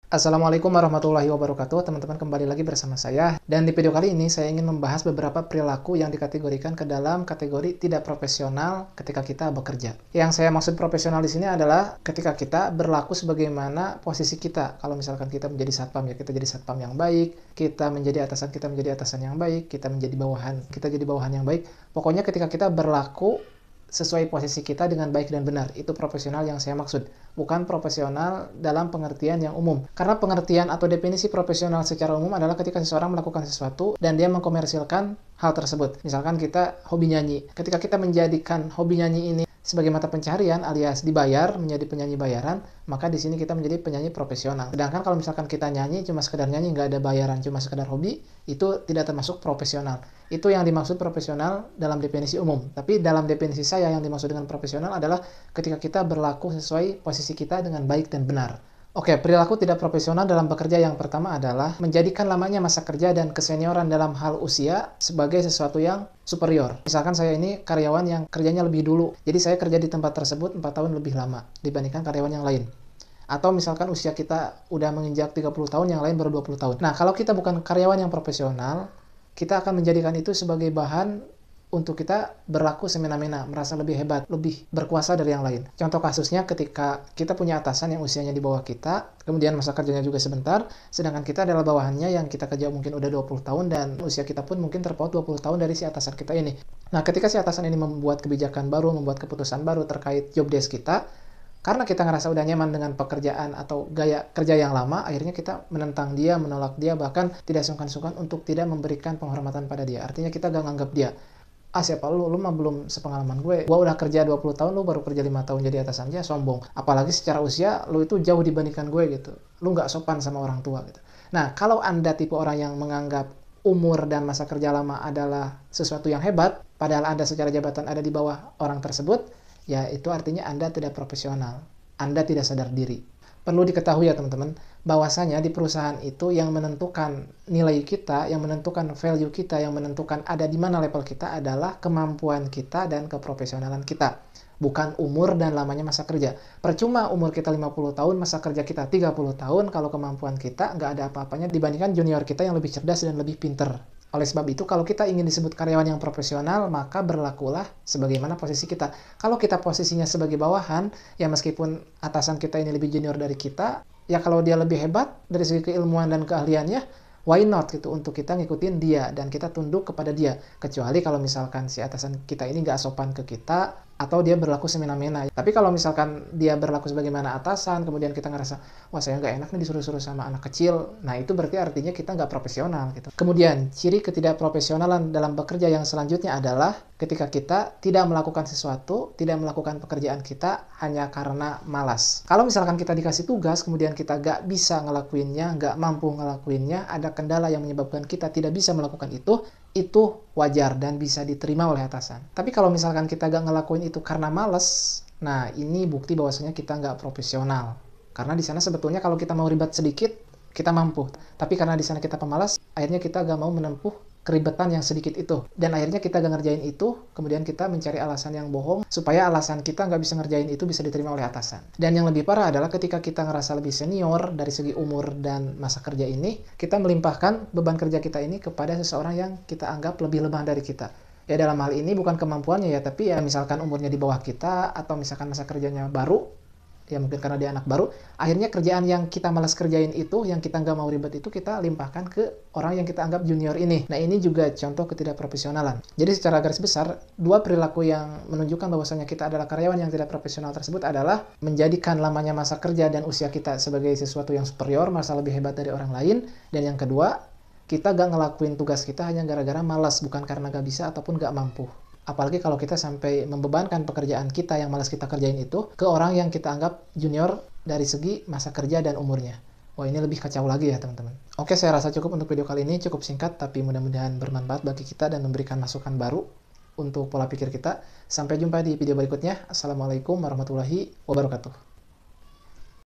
Assalamualaikum warahmatullahi wabarakatuh, teman-teman, kembali lagi bersama saya. Dan di video kali ini saya ingin membahas beberapa perilaku yang dikategorikan ke dalam kategori tidak profesional ketika kita bekerja. Yang saya maksud profesional di sini adalah ketika kita berlaku sebagaimana posisi kita. Kalau misalkan kita menjadi satpam, ya kita jadi satpam yang baik, kita menjadi atasan yang baik, kita menjadi bawahan, kita jadi bawahan yang baik. Pokoknya ketika kita berlaku sesuai posisi kita dengan baik dan benar. Itu profesional yang saya maksud. Bukan profesional dalam pengertian yang umum. Karena pengertian atau definisi profesional secara umum adalah ketika seseorang melakukan sesuatu dan dia mengkomersilkan hal tersebut. Misalkan kita hobi nyanyi. Ketika kita menjadikan hobi nyanyi ini sebagai mata pencaharian alias dibayar menjadi penyanyi bayaran, maka di sini kita menjadi penyanyi profesional. Sedangkan kalau misalkan kita nyanyi cuma sekedar nyanyi, nggak ada bayaran, cuma sekedar hobi, itu tidak termasuk profesional. Itu yang dimaksud profesional dalam definisi umum. Tapi dalam definisi saya yang dimaksud dengan profesional adalah ketika kita berlaku sesuai posisi kita dengan baik dan benar. Oke, perilaku tidak profesional dalam bekerja yang pertama adalah menjadikan lamanya masa kerja dan kesenioran dalam hal usia sebagai sesuatu yang superior. Misalkan saya ini karyawan yang kerjanya lebih dulu, jadi saya kerja di tempat tersebut 4 tahun lebih lama dibandingkan karyawan yang lain. Atau misalkan usia kita udah menginjak 30 tahun, yang lain baru 20 tahun. Nah, kalau kita bukan karyawan yang profesional, kita akan menjadikan itu sebagai bahan untuk kita berlaku semena-mena, merasa lebih hebat, lebih berkuasa dari yang lain. Contoh kasusnya ketika kita punya atasan yang usianya di bawah kita, kemudian masa kerjanya juga sebentar, sedangkan kita adalah bawahannya yang kita kerja mungkin udah 20 tahun dan usia kita pun mungkin terpaut 20 tahun dari si atasan kita ini. Nah, ketika si atasan ini membuat kebijakan baru, membuat keputusan baru terkait job desk kita, karena kita ngerasa udah nyaman dengan pekerjaan atau gaya kerja yang lama, akhirnya kita menentang dia, menolak dia, bahkan tidak sungkan-sungkan untuk tidak memberikan penghormatan pada dia. Artinya kita gak nganggap dia, siapa lu mah belum sepengalaman gue udah kerja 20 tahun, lu baru kerja 5 tahun jadi atasan aja, sombong. Apalagi secara usia, lu itu jauh dibandingkan gue gitu. Lu gak sopan sama orang tua gitu. Nah, kalau Anda tipe orang yang menganggap umur dan masa kerja lama adalah sesuatu yang hebat, padahal Anda secara jabatan ada di bawah orang tersebut, ya itu artinya Anda tidak profesional. Anda tidak sadar diri. Perlu diketahui ya teman-teman, bahwasanya di perusahaan itu yang menentukan nilai kita, yang menentukan value kita, yang menentukan ada di mana level kita adalah kemampuan kita dan keprofesionalan kita. Bukan umur dan lamanya masa kerja. Percuma umur kita 50 tahun, masa kerja kita 30 tahun, kalau kemampuan kita nggak ada apa-apanya dibandingkan junior kita yang lebih cerdas dan lebih pinter. Oleh sebab itu, kalau kita ingin disebut karyawan yang profesional, maka berlakulah sebagaimana posisi kita. Kalau kita posisinya sebagai bawahan, ya meskipun atasan kita ini lebih junior dari kita, ya kalau dia lebih hebat dari segi keilmuan dan keahliannya, why not gitu untuk kita ngikutin dia dan kita tunduk kepada dia. Kecuali kalau misalkan si atasan kita ini nggak sopan ke kita, atau dia berlaku semena-mena. Tapi kalau misalkan dia berlaku sebagaimana atasan, kemudian kita ngerasa, wah saya nggak enak nih disuruh-suruh sama anak kecil, nah itu berarti artinya kita nggak profesional gitu. Kemudian, ciri ketidakprofesionalan dalam bekerja yang selanjutnya adalah ketika kita tidak melakukan sesuatu, tidak melakukan pekerjaan kita hanya karena malas. Kalau misalkan kita dikasih tugas, kemudian kita nggak bisa ngelakuinnya, nggak mampu ngelakuinnya, ada kendala yang menyebabkan kita tidak bisa melakukan itu wajar dan bisa diterima oleh atasan. Tapi kalau misalkan kita nggak ngelakuin itu karena males, nah ini bukti bahwasanya kita nggak profesional. Karena di sana sebetulnya kalau kita mau ribet sedikit, kita mampu. Tapi karena di sana kita pemalas, akhirnya kita nggak mau menempuh keribetan yang sedikit itu. Dan akhirnya kita nggak ngerjain itu, kemudian kita mencari alasan yang bohong, supaya alasan kita nggak bisa ngerjain itu bisa diterima oleh atasan. Dan yang lebih parah adalah ketika kita ngerasa lebih senior dari segi umur dan masa kerja ini, kita melimpahkan beban kerja kita ini kepada seseorang yang kita anggap lebih lemah dari kita. Ya dalam hal ini bukan kemampuannya ya, tapi ya misalkan umurnya di bawah kita, atau misalkan masa kerjanya baru, ya mungkin karena dia anak baru, akhirnya kerjaan yang kita malas kerjain itu, yang kita nggak mau ribet itu, kita limpahkan ke orang yang kita anggap junior ini. Nah ini juga contoh ketidakprofesionalan. Jadi secara garis besar, dua perilaku yang menunjukkan bahwasanya kita adalah karyawan yang tidak profesional tersebut adalah menjadikan lamanya masa kerja dan usia kita sebagai sesuatu yang superior, merasa lebih hebat dari orang lain, dan yang kedua, kita nggak ngelakuin tugas kita hanya gara-gara malas, bukan karena nggak bisa ataupun nggak mampu. Apalagi kalau kita sampai membebankan pekerjaan kita yang malas kita kerjain itu ke orang yang kita anggap junior dari segi masa kerja dan umurnya. Wah ini lebih kacau lagi ya teman-teman. Oke, saya rasa cukup untuk video kali ini. Cukup singkat tapi mudah-mudahan bermanfaat bagi kita dan memberikan masukan baru untuk pola pikir kita. Sampai jumpa di video berikutnya. Assalamualaikum warahmatullahi wabarakatuh.